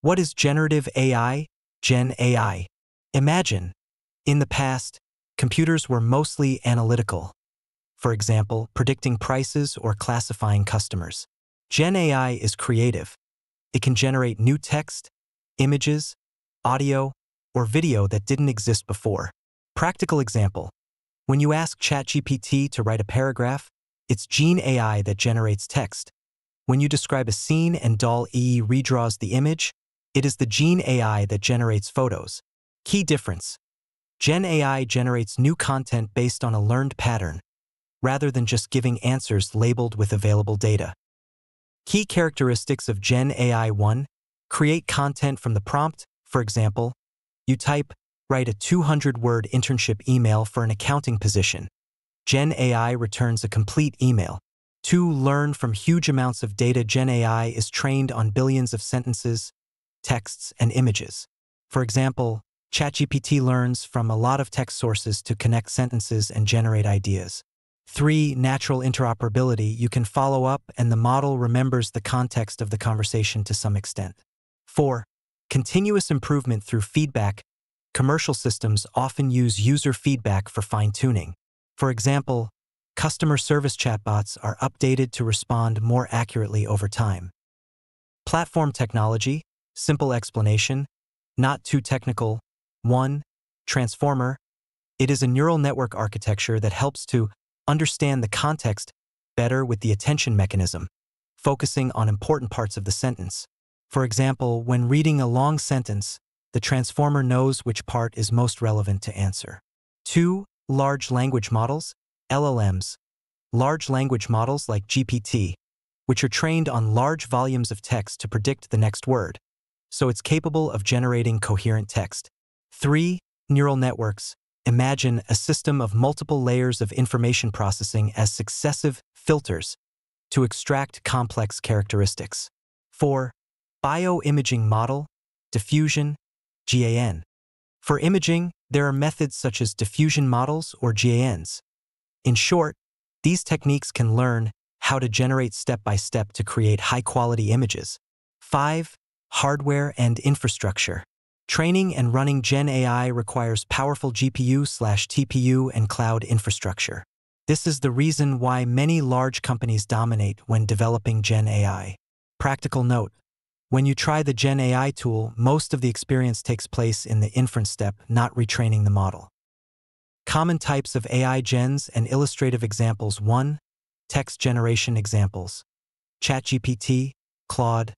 What is generative AI? Gen AI. Imagine, in the past, computers were mostly analytical. For example, predicting prices or classifying customers. Gen AI is creative. It can generate new text, images, audio, or video that didn't exist before. Practical example. When you ask ChatGPT to write a paragraph, it's Gen AI that generates text. When you describe a scene and DALL-E redraws the image, it is the Gen AI that generates photos. Key difference. Gen AI generates new content based on a learned pattern, rather than just giving answers labeled with available data. Key characteristics of Gen AI. 1. Create content from the prompt. For example, you type, write a 200-word internship email for an accounting position. Gen AI returns a complete email. 2. Learn from huge amounts of data. Gen AI is trained on billions of sentences, texts, and images. For example, ChatGPT learns from a lot of text sources to connect sentences and generate ideas. 3. Natural interoperability. You can follow up and the model remembers the context of the conversation to some extent. 4. Continuous improvement through feedback. Commercial systems often use user feedback for fine-tuning. For example, customer service chatbots are updated to respond more accurately over time. Platform technology. Simple explanation. Not too technical. 1. Transformer. It is a neural network architecture that helps to understand the context better with the attention mechanism, focusing on important parts of the sentence. For example, when reading a long sentence, the transformer knows which part is most relevant to answer. 2. Large language models, LLMs. Large language models like GPT, which are trained on large volumes of text to predict the next word, so it's capable of generating coherent text. 3. Neural networks. Imagine a system of multiple layers of information processing as successive filters to extract complex characteristics. 4. Bioimaging model, diffusion, GAN. For imaging, there are methods such as diffusion models or GANs. In short, these techniques can learn how to generate step-by-step to create high-quality images. 5. Hardware and infrastructure. Training and running Gen AI requires powerful GPU/TPU and cloud infrastructure. This is the reason why many large companies dominate when developing Gen AI. Practical note. When you try the Gen AI tool, most of the experience takes place in the inference step, not retraining the model. Common types of AI gens and illustrative examples. 1. Text generation examples. ChatGPT, Claude,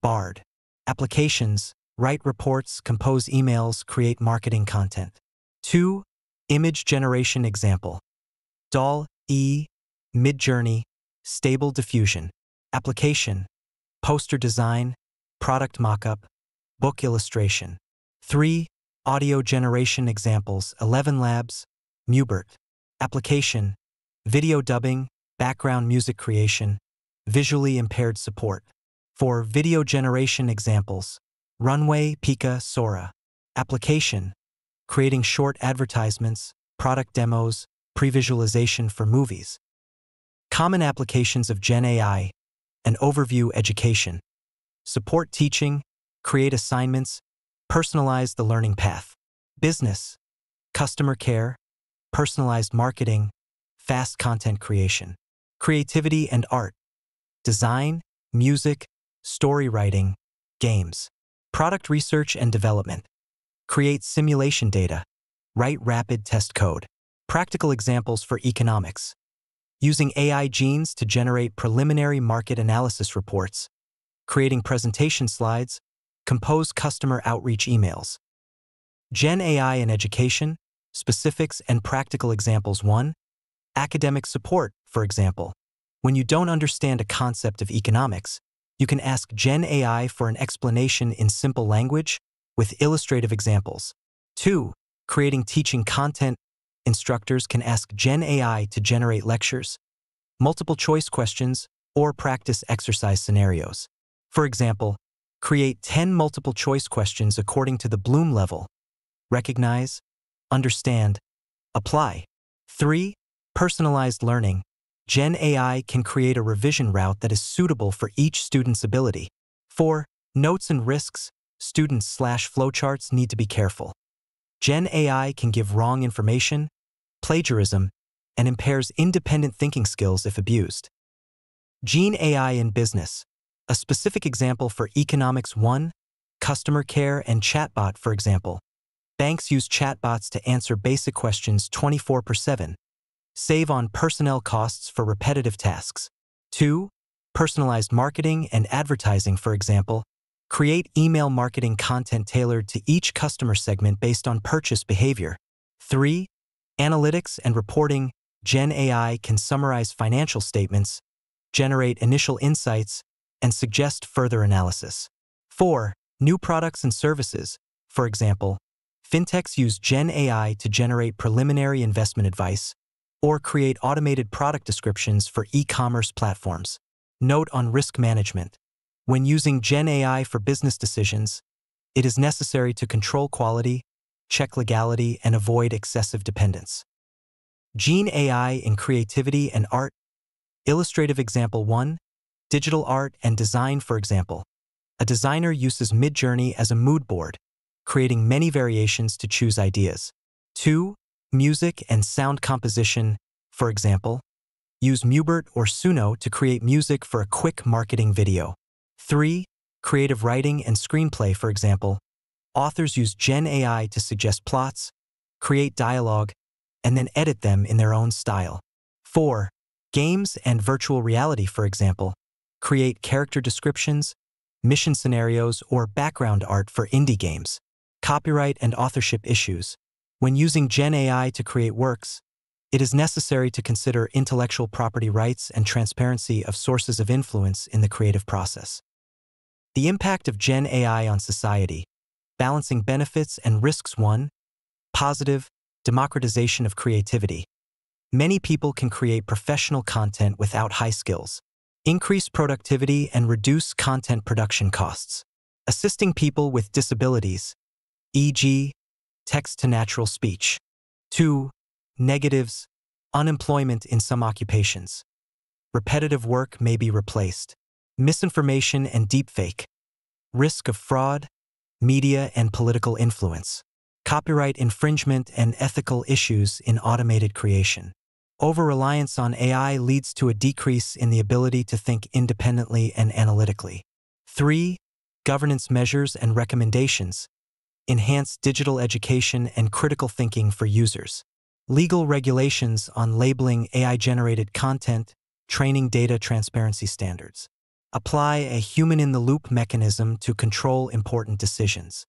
Bard. Applications. Write reports, compose emails, create marketing content. 2. Image generation example. DALL-E, Midjourney, Stable Diffusion. Application. Poster design, product mockup, book illustration. 3. Audio generation examples. 11 Labs, Mubert. Application. Video dubbing, background music creation, visually impaired support. 4. Video generation examples. Runway, Pika, Sora. Application. Creating short advertisements, product demos, pre-visualization for movies. Common applications of Gen AI. An overview. Education. Support teaching, create assignments, personalize the learning path. Business. Customer care, personalized marketing, fast content creation. Creativity and art. Design, music, story writing, games. Product research and development. Create simulation data. Write rapid test code. Practical examples for economics. Using AI genes to generate preliminary market analysis reports. Creating presentation slides. Compose customer outreach emails. Gen AI in education. Specifics and practical examples. 1. Academic support, for example. When you don't understand a concept of economics, you can ask Gen AI for an explanation in simple language with illustrative examples. 2. Creating teaching content. Instructors can ask Gen AI to generate lectures, multiple choice questions, or practice exercise scenarios. For example, create 10 multiple choice questions according to the Bloom level. Recognize, understand, apply. 3. Personalized learning. Gen AI can create a revision route that is suitable for each student's ability. 4. Notes and risks. students/flowcharts need to be careful. Gen AI can give wrong information, plagiarism, and impairs independent thinking skills if abused. Gen AI in business. A specific example for economics 1, customer care and chatbot, for example. Banks use chatbots to answer basic questions 24/7. Save on personnel costs for repetitive tasks. 2. Personalized marketing and advertising, for example. Create email marketing content tailored to each customer segment based on purchase behavior. 3. Analytics and reporting. Gen AI can summarize financial statements, generate initial insights, and suggest further analysis. 4. New products and services. For example, fintechs use Gen AI to generate preliminary investment advice or create automated product descriptions for e-commerce platforms. Note on risk management. When using Gen AI for business decisions, it is necessary to control quality, check legality, and avoid excessive dependence. Gen AI in creativity and art. Illustrative example 1, digital art and design, for example. A designer uses Midjourney as a mood board, creating many variations to choose ideas. 2. Music and sound composition, for example. Use Mubert or Suno to create music for a quick marketing video. 3. Creative writing and screenplay, for example. Authors use Gen AI to suggest plots, create dialogue, and then edit them in their own style. 4. Games and virtual reality, for example. Create character descriptions, mission scenarios, or background art for indie games. Copyright and authorship issues. When using Gen AI to create works, it is necessary to consider intellectual property rights and transparency of sources of influence in the creative process. The impact of Gen AI on society. Balancing benefits and risks. 1. Positive, democratization of creativity. Many people can create professional content without high skills. Increase productivity and reduce content production costs. Assisting people with disabilities, e.g., text-to-natural speech. 2. Negatives, unemployment in some occupations. Repetitive work may be replaced. Misinformation and deepfake. Risk of fraud, media and political influence. Copyright infringement and ethical issues in automated creation. Over-reliance on AI leads to a decrease in the ability to think independently and analytically. 3. Governance measures and recommendations. Enhance digital education and critical thinking for users. Legal regulations on labeling AI-generated content, training data transparency standards. Apply a human-in-the-loop mechanism to control important decisions.